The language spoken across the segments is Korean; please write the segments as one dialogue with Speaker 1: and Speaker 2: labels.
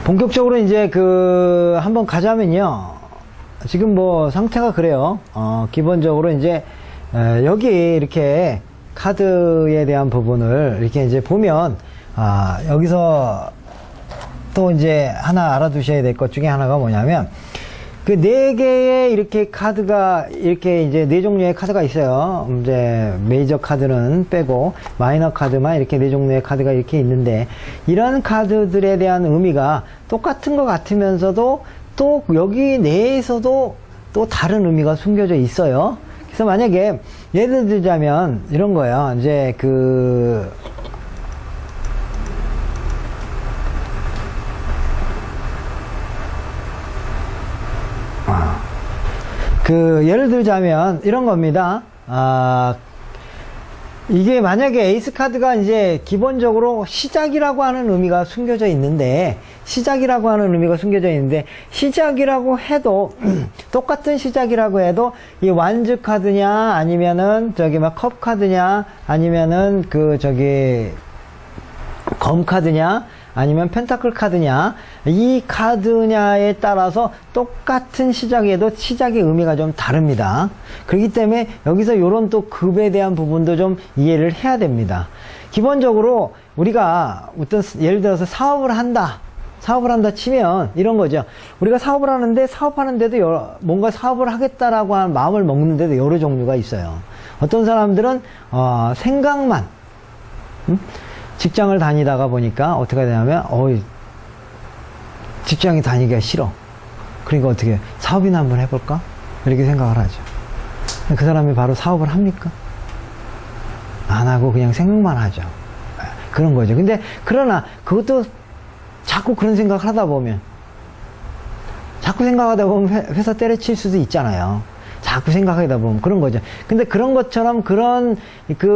Speaker 1: 본격적으로 이제 한번 가자면요. 지금 뭐 상태가 그래요. 기본적으로 이제 여기 이렇게 카드에 대한 부분을 이렇게 이제 보면 여기서 또 이제 하나 알아두셔야 될 것 중에 하나가 뭐냐면 그 네 개의 이렇게 카드가 이렇게 이제 네 종류의 카드가 있어요. 이제 메이저 카드는 빼고 마이너 카드만 이렇게 네 종류의 카드가 이렇게 있는데 이런 카드들에 대한 의미가 똑같은 것 같으면서도 또 여기 내에서도 또 다른 의미가 숨겨져 있어요. 그래서 만약에 예를 들자면 이런 거예요. 이제 예를 들자면 이런 겁니다. 이게 만약에 에이스 카드가 이제 기본적으로 시작이라고 하는 의미가 숨겨져 있는데 시작이라고 해도 똑같은 시작이라고 해도 이 완즈 카드냐 아니면은 컵 카드냐 아니면은 검 카드냐 아니면 펜타클 카드냐 이 카드냐에 따라서 똑같은 시작에도 시작의 의미가 좀 다릅니다. 그렇기 때문에 여기서 요런 또 급에 대한 부분도 좀 이해를 해야 됩니다. 기본적으로 우리가 어떤 예를 들어서 사업을 한다 치면 이런 거죠. 우리가 사업을 하는데 사업하는데도 뭔가 사업을 하겠다라고 하는 마음을 먹는데도 여러 종류가 있어요. 어떤 사람들은 생각만 직장을 다니다가 보니까 어떻게 되냐면 직장에 다니기가 싫어. 그러니까 어떻게 사업이나 한번 해볼까? 이렇게 생각을 하죠. 그 사람이 바로 사업을 합니까? 안 하고 그냥 생각만 하죠. 그런 거죠. 근데 그러나 그것도 자꾸 그런 생각을 하다 보면 회사 때려칠 수도 있잖아요. 자꾸 생각하다 보면 그런 거죠. 근데 그런 것처럼 그런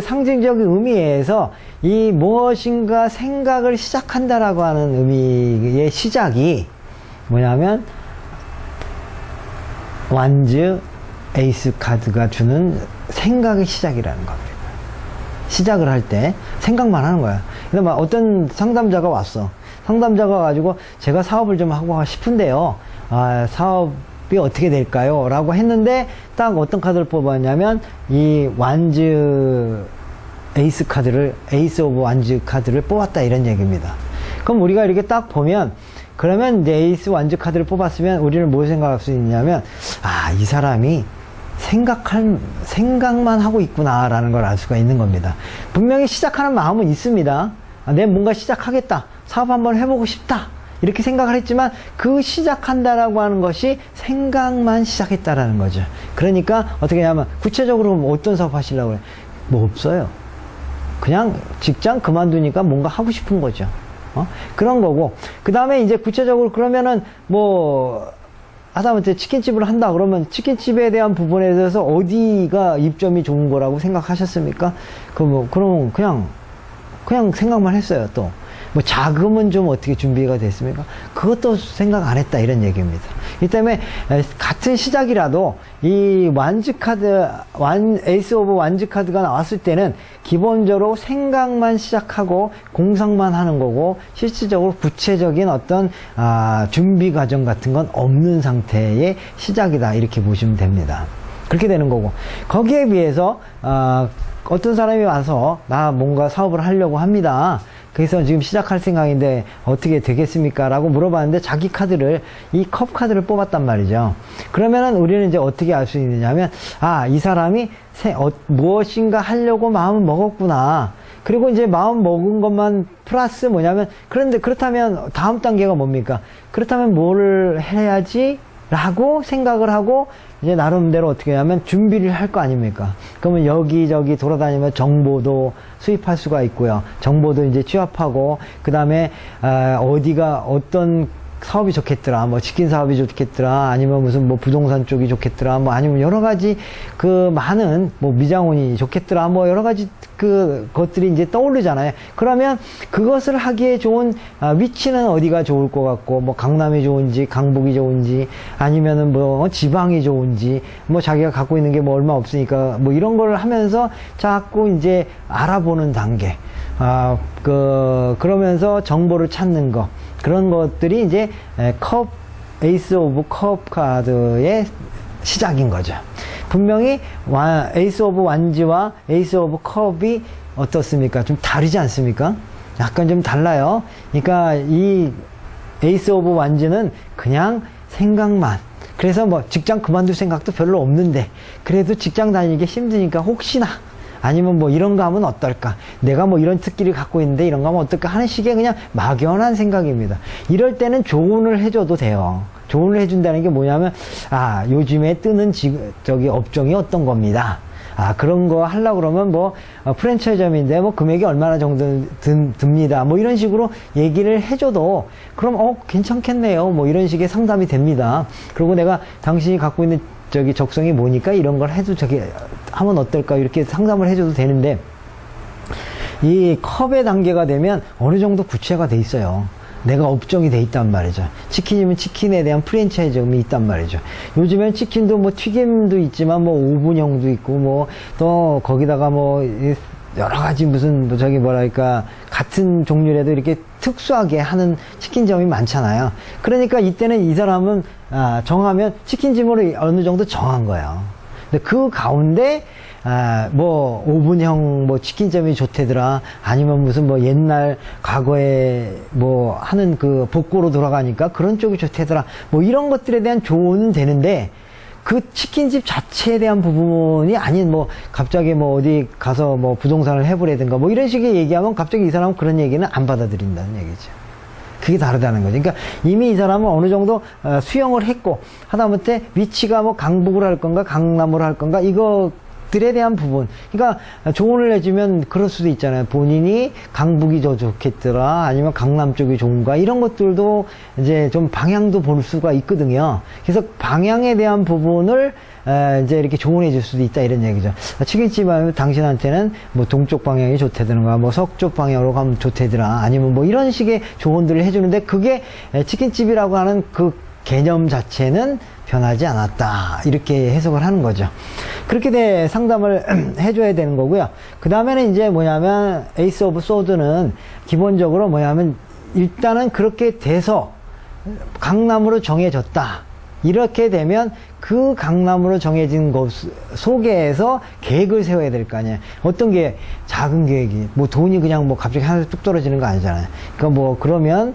Speaker 1: 상징적인 의미에서 이 무엇인가 생각을 시작한다라고 하는 의미의 시작이 뭐냐면 완즈 에이스 카드가 주는 생각의 시작이라는 겁니다. 시작을 할 때 생각만 하는 거야. 근데 막 어떤 상담자가 왔어. 상담자가 가지고 제가 사업을 좀 하고 싶은데요. 사업이 어떻게 될까요? 라고 했는데 딱 어떤 카드를 뽑았냐면 이 완즈 에이스 오브 완즈 카드를 뽑았다 이런 얘기입니다. 그럼 우리가 이렇게 딱 보면 그러면 이제 에이스 완즈 카드를 뽑았으면 우리는 뭘 생각할 수 있냐면 이 사람이 생각만 하고 있구나 라는 걸 알 수가 있는 겁니다. 분명히 시작하는 마음은 있습니다. 내가 뭔가 시작하겠다. 사업 한번 해보고 싶다. 이렇게 생각을 했지만 그 시작한다라고 하는 것이 생각만 시작했다라는 거죠. 그러니까 어떻게 하냐면 구체적으로 어떤 사업 하시려고 그래? 뭐 없어요. 그냥 직장 그만두니까 뭔가 하고 싶은 거죠. 그런 거고 그 다음에 이제 구체적으로 그러면은 하다못해 치킨집을 한다 그러면 치킨집에 대한 부분에 대해서 어디가 입점이 좋은 거라고 생각하셨습니까? 그럼 그냥 생각만 했어요. 또 자금은 좀 어떻게 준비가 됐습니까? 그것도 생각 안 했다 이런 얘기입니다. 이 때문에 같은 시작이라도 이 에이스 오브 완즈 카드가 나왔을 때는 기본적으로 생각만 시작하고 공상만 하는 거고 실질적으로 구체적인 어떤 준비 과정 같은 건 없는 상태의 시작이다 이렇게 보시면 됩니다. 그렇게 되는 거고 거기에 비해서 어떤 사람이 와서 나 뭔가 사업을 하려고 합니다. 그래서 지금 시작할 생각인데 어떻게 되겠습니까? 라고 물어봤는데 자기 카드를 이 컵 카드를 뽑았단 말이죠. 그러면은 우리는 이제 어떻게 알 수 있느냐면 이 사람이 무엇인가 하려고 마음을 먹었구나. 그리고 이제 마음 먹은 것만 플러스 뭐냐면 그렇다면 다음 단계가 뭡니까? 그렇다면 뭘 해야지? 라고 생각을 하고 이제 나름대로 어떻게 하면 준비를 할 거 아닙니까? 그러면 여기저기 돌아다니면 정보도 수입할 수가 있고요. 정보도 이제 취합하고 그 다음에 어떤 사업이 좋겠더라. 치킨 사업이 좋겠더라. 아니면 무슨 부동산 쪽이 좋겠더라. 아니면 여러 가지 많은 미장원이 좋겠더라. 여러 가지 것들이 이제 떠오르잖아요. 그러면 그것을 하기에 좋은 위치는 어디가 좋을 것 같고 강남이 좋은지 강북이 좋은지 아니면은 지방이 좋은지 자기가 갖고 있는 게 얼마 없으니까 이런 걸 하면서 자꾸 이제 알아보는 단계. 그러면서 정보를 찾는 거. 그런 것들이 이제 에이스 오브 컵 카드의 시작인 거죠. 분명히 에이스 오브 완지와 에이스 오브 컵이 어떻습니까? 좀 다르지 않습니까? 약간 좀 달라요. 그러니까 이 에이스 오브 완지는 그냥 생각만. 그래서 뭐 직장 그만둘 생각도 별로 없는데 그래도 직장 다니기 힘드니까 혹시나 아니면 뭐 이런 거 하면 어떨까? 내가 뭐 이런 특기를 갖고 있는데 이런 거 하면 어떨까? 하는 식의 그냥 막연한 생각입니다. 이럴 때는 조언을 해줘도 돼요. 조언을 해준다는 게 뭐냐면, 요즘에 뜨는 업종이 어떤 겁니다. 그런 거 하려고 그러면 뭐, 프랜차이즈점인데 뭐 금액이 얼마나 정도 듭니다. 뭐 이런 식으로 얘기를 해줘도, 그럼, 괜찮겠네요. 뭐 이런 식의 상담이 됩니다. 그리고 내가 당신이 갖고 있는 적성이 뭐니까 이런 걸 해도 하면 어떨까? 이렇게 상담을 해줘도 되는데, 이 컵의 단계가 되면 어느 정도 구체가 돼 있어요. 내가 업종이 돼 있단 말이죠. 치킨이면 치킨에 대한 프랜차이즈점이 있단 말이죠. 요즘엔 치킨도 뭐 튀김도 있지만 뭐 오븐형도 있고 뭐 또 거기다가 뭐 여러 가지 무슨 뭐랄까 같은 종류라도 이렇게 특수하게 하는 치킨점이 많잖아요. 그러니까 이때는 이 사람은 정하면 치킨집으로 어느 정도 정한 거예요. 근데 그 가운데 뭐 오븐형 뭐 치킨점이 좋대더라, 아니면 무슨 뭐 옛날 과거에 뭐 하는 그 복고로 돌아가니까 그런 쪽이 좋대더라, 뭐 이런 것들에 대한 조언은 되는데 그 치킨집 자체에 대한 부분이 아닌 뭐 갑자기 뭐 어디 가서 뭐 부동산을 해보려든가 뭐 이런 식의 얘기하면 갑자기 이 사람은 그런 얘기는 안 받아들인다는 얘기죠. 그게 다르다는 거죠. 그러니까 이미 이 사람은 어느 정도 수용을 했고, 하다못해 위치가 뭐 강북으로 할 건가 강남으로 할 건가 이것들에 대한 부분, 그러니까 조언을 해주면 그럴 수도 있잖아요. 본인이 강북이 더 좋겠더라, 아니면 강남 쪽이 좋은가, 이런 것들도 이제 좀 방향도 볼 수가 있거든요. 그래서 방향에 대한 부분을 이제 이렇게 조언해 줄 수도 있다, 이런 얘기죠. 치킨집 하면 당신한테는 뭐 동쪽 방향이 좋다든가 뭐 서쪽 방향으로 가면 좋다더라, 아니면 뭐 이런 식의 조언들을 해주는데, 그게 치킨집이라고 하는 그 개념 자체는 변하지 않았다, 이렇게 해석을 하는 거죠. 그렇게 상담을 해줘야 되는 거고요. 그 다음에는 이제 뭐냐면 에이스 오브 소드는 기본적으로 뭐냐면 일단은 그렇게 돼서 강남으로 정해졌다, 이렇게 되면 그 강남으로 정해진 곳 속에서 계획을 세워야 될 거 아니에요. 어떤 게 작은 계획이, 뭐 돈이 그냥 뭐 갑자기 하나씩 뚝 떨어지는 거 아니잖아요. 그러니까 뭐 그러면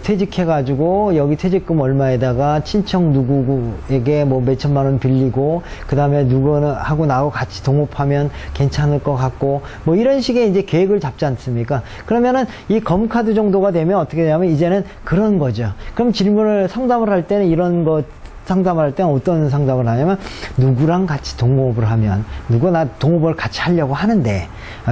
Speaker 1: 퇴직해가지고 여기 퇴직금 얼마에다가 친척 누구에게 뭐 몇천만 원 빌리고, 그 다음에 누구는 하고 나하고 같이 동업하면 괜찮을 것 같고, 뭐 이런 식의 이제 계획을 잡지 않습니까? 그러면은 이 검카드 정도가 되면 어떻게 되냐면 이제는 그런 거죠. 그럼 상담을 할 때는 이런 것 상담할 때는 어떤 상담을 하냐면, 누구랑 같이 동업을 하면, 누구나 동업을 같이 하려고 하는데,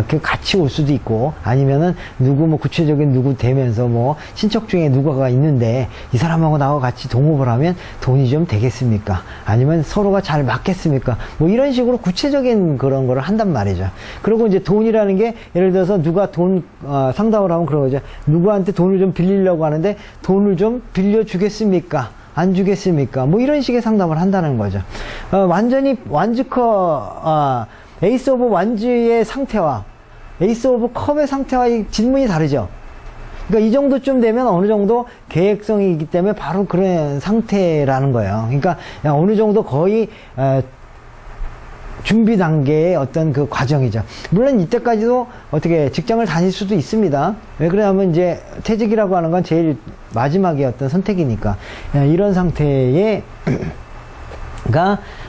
Speaker 1: 그 같이 올 수도 있고, 아니면은 누구 뭐 구체적인 누구 되면서 뭐 친척 중에 누구가 있는데 이 사람하고 나하고 같이 동업을 하면 돈이 좀 되겠습니까? 아니면 서로가 잘 맞겠습니까? 뭐 이런 식으로 구체적인 그런 거를 한단 말이죠. 그리고 이제 돈이라는 게, 예를 들어서 누가 상담을 하면 그런 거죠. 누구한테 돈을 좀 빌리려고 하는데 돈을 좀 빌려주겠습니까? 안 주겠습니까? 뭐 이런 식의 상담을 한다는 거죠. 완전히 에이스 오브 완즈의 상태와 에이스 오브 컵의 상태와 이 질문이 다르죠. 그러니까 이 정도쯤 되면 어느 정도 계획성이 있기 때문에 바로 그런 상태라는 거예요. 그러니까 어느 정도 거의 준비 단계의 어떤 그 과정이죠. 물론 이때까지도 어떻게 직장을 다닐 수도 있습니다. 왜 그러냐면 이제 퇴직이라고 하는 건 제일 마지막의 어떤 선택이니까. 이런 상태의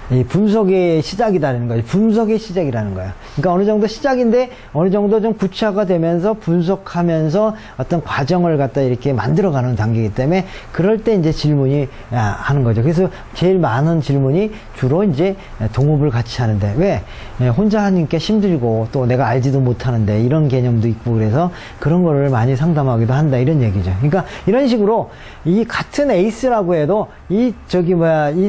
Speaker 1: 이 분석의 시작이라는 거예요. 분석의 시작이라는 거예요. 그러니까 어느 정도 시작인데 어느 정도 좀 구체화가 되면서 분석하면서 어떤 과정을 갖다 이렇게 만들어가는 단계이기 때문에 그럴 때 이제 질문이 하는 거죠. 그래서 제일 많은 질문이 주로 이제 동업을 같이 하는데 왜 혼자 하니까 힘들고 또 내가 알지도 못하는데 이런 개념도 있고, 그래서 그런 거를 많이 상담하기도 한다, 이런 얘기죠. 그러니까 이런 식으로 이 같은 에이스라고 해도 이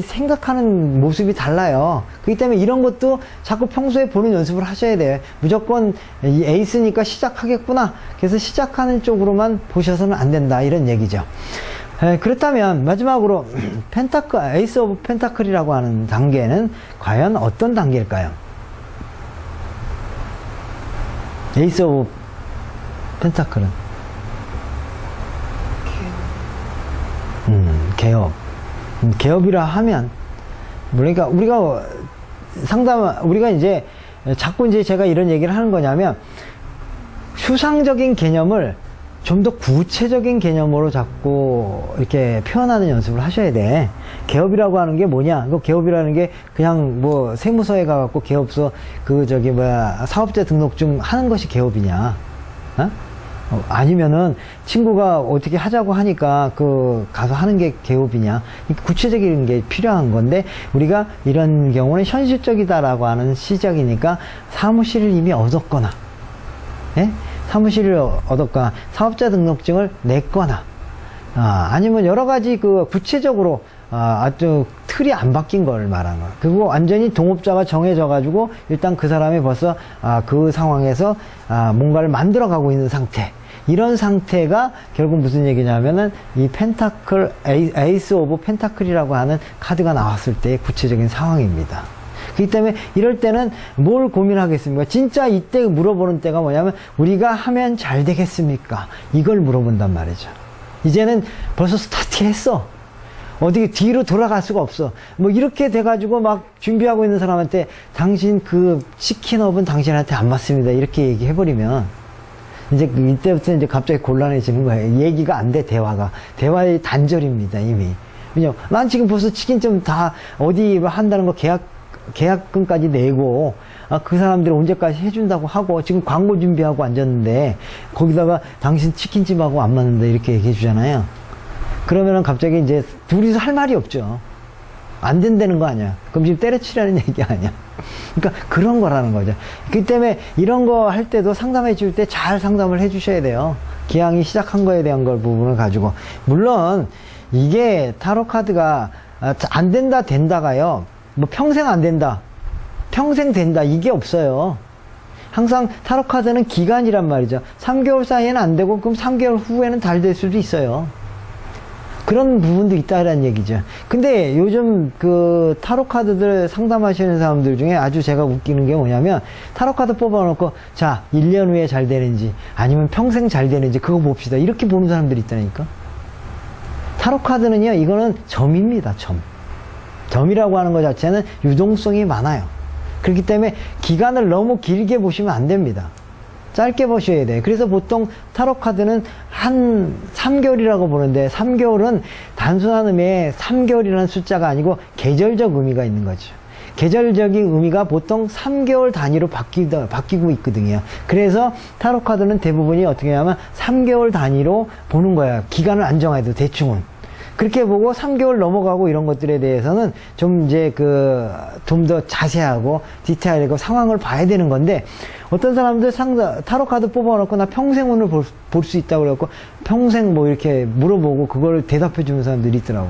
Speaker 1: 생각하는 모습이 달라요. 그렇기 때문에 이런 것도 자꾸 평소에 보는 연습을 하셔야 돼요. 무조건 이 에이스니까 시작하겠구나, 그래서 시작하는 쪽으로만 보셔서는 안 된다, 이런 얘기죠. 그렇다면 마지막으로 에이스 오브 펜타클이라고 하는 단계는 과연 어떤 단계일까요? 에이스 오브 펜타클은 개업. 개업이라 하면, 그러니까 우리가 이제 자꾸 이제 제가 이런 얘기를 하는 거냐면, 추상적인 개념을 좀 더 구체적인 개념으로 자꾸 이렇게 표현하는 연습을 하셔야 돼. 개업이라고 하는 게 뭐냐? 그 개업이라는 게 그냥 뭐 세무서에 가갖고 개업서 사업자 등록증 하는 것이 개업이냐? 어? 아니면은 친구가 어떻게 하자고 하니까 가서 하는 게 개업이냐? 구체적인 게 필요한 건데, 우리가 이런 경우는 현실적이다라고 하는 시작이니까 사무실을 이미 얻었거나, 예? 사무실을 얻었거나, 사업자 등록증을 냈거나, 아니면 여러 가지 구체적으로, 아주 틀이 안 바뀐 걸 말하는 거야. 그리고 완전히 동업자가 정해져가지고, 일단 그 사람이 벌써, 그 상황에서, 뭔가를 만들어가고 있는 상태. 이런 상태가 결국 무슨 얘기냐면은, 이 펜타클, 에이스 오브 펜타클이라고 하는 카드가 나왔을 때의 구체적인 상황입니다. 그렇기 때문에 이럴 때는 뭘 고민하겠습니까? 진짜 이때 물어보는 때가 뭐냐면, 우리가 하면 잘 되겠습니까? 이걸 물어본단 말이죠. 이제는 벌써 스타트했어. 어디 뒤로 돌아갈 수가 없어. 뭐 이렇게 돼가지고 막 준비하고 있는 사람한테, 당신 치킨업은 당신한테 안 맞습니다, 이렇게 얘기해버리면 이제 이때부터 이제 갑자기 곤란해지는 거예요. 얘기가 안 돼. 대화의 단절입니다, 이미. 왜냐면 난 지금 벌써 치킨점 다 어디 한다는 거 계약금까지 내고, 그 사람들이 언제까지 해준다고 하고, 지금 광고 준비하고 앉았는데, 거기다가 당신 치킨집하고 안 맞는다, 이렇게 얘기해 주잖아요. 그러면은 갑자기 이제 둘이서 할 말이 없죠. 안 된다는 거 아니야. 그럼 지금 때려치라는 얘기 아니야. 그러니까 그런 거라는 거죠. 그렇기 때문에 이런 거 할 때도 상담해 줄 때 잘 상담을 해 주셔야 돼요. 기왕이 시작한 거에 대한 부분을 가지고. 물론, 이게 타로 카드가 안 된다, 된다가요. 뭐 평생 안 된다, 평생 된다, 이게 없어요. 항상 타로 카드는 기간이란 말이죠. 3개월 사이에는 안 되고, 그럼 3개월 후에는 잘 될 수도 있어요. 그런 부분도 있다라는 얘기죠. 근데 요즘 타로 카드들 상담하시는 사람들 중에 아주 제가 웃기는 게 뭐냐면, 타로 카드 뽑아놓고, 자, 1년 후에 잘 되는지, 아니면 평생 잘 되는지, 그거 봅시다, 이렇게 보는 사람들이 있다니까. 타로 카드는요, 이거는 점입니다, 점. 점이라고 하는 것 자체는 유동성이 많아요. 그렇기 때문에 기간을 너무 길게 보시면 안 됩니다. 짧게 보셔야 돼요. 그래서 보통 타로 카드는 한 3개월이라고 보는데, 3개월은 단순한 의미의 3개월이라는 숫자가 아니고 계절적 의미가 있는 거죠. 계절적인 의미가 보통 3개월 단위로 바뀌고 있거든요. 그래서 타로 카드는 대부분이 어떻게 하냐면 3개월 단위로 보는 거예요. 기간을 안 정해도 대충은. 그렇게 보고 3개월 넘어가고 이런 것들에 대해서는 좀 이제 좀 더 자세하고 디테일하고 상황을 봐야 되는 건데, 어떤 사람들 타로 카드 뽑아놓고 나 평생 운을 볼 수 있다고 그래갖고 평생 뭐 이렇게 물어보고 그걸 대답해 주는 사람들이 있더라고.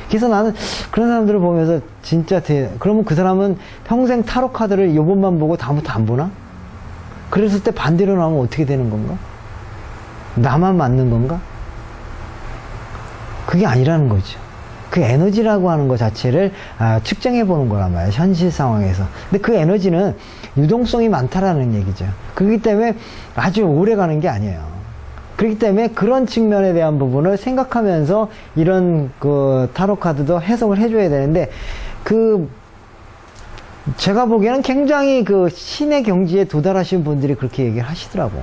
Speaker 1: 그래서 나는 그런 사람들을 보면서 진짜 그러면 그 사람은 평생 타로 카드를 요번만 보고 다음부터 안 보나? 그랬을 때 반대로 나오면 어떻게 되는 건가? 나만 맞는 건가? 그게 아니라는 거죠. 그 에너지라고 하는 것 자체를 측정해 보는 거란 말이에요, 현실 상황에서. 근데 그 에너지는 유동성이 많다라는 얘기죠. 그렇기 때문에 아주 오래 가는 게 아니에요. 그렇기 때문에 그런 측면에 대한 부분을 생각하면서 이런 타로 카드도 해석을 해줘야 되는데, 제가 보기에는 굉장히 신의 경지에 도달하신 분들이 그렇게 얘기를 하시더라고.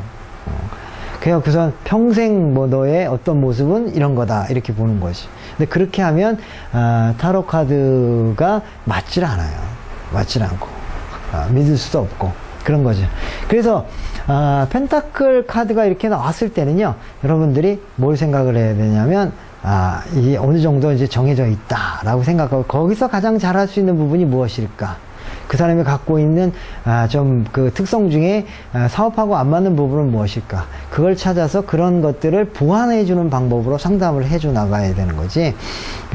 Speaker 1: 그냥 우선 평생 너의 어떤 모습은 이런 거다, 이렇게 보는 거지. 근데 그렇게 하면 타로 카드가 맞질 않아요. 맞질 않고 믿을 수도 없고 그런 거죠. 그래서 펜타클 카드가 이렇게 나왔을 때는요, 여러분들이 뭘 생각을 해야 되냐면, 이게 어느 정도 이제 정해져 있다라고 생각하고, 거기서 가장 잘할 수 있는 부분이 무엇일까? 그 사람이 갖고 있는 특성 중에 사업하고 안 맞는 부분은 무엇일까? 그걸 찾아서 그런 것들을 보완해 주는 방법으로 상담을 해줘 나가야 되는 거지.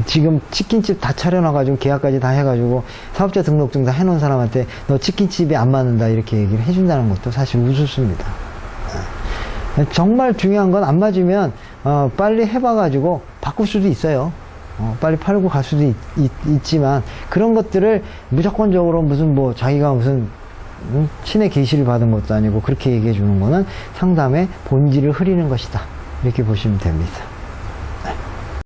Speaker 1: 지금 치킨집 다 차려놔가지고 계약까지 다 해가지고 사업자 등록증 다 해놓은 사람한테 너 치킨집이 안 맞는다, 이렇게 얘기를 해준다는 것도 사실 우습습니다. 정말 중요한 건, 안 맞으면 빨리 해봐가지고 바꿀 수도 있어요. 빨리 팔고 갈 수도 있지만, 그런 것들을 무조건적으로 자기가 신의 계시를 받은 것도 아니고 그렇게 얘기해 주는 거는 상담의 본질을 흐리는 것이다, 이렇게 보시면 됩니다.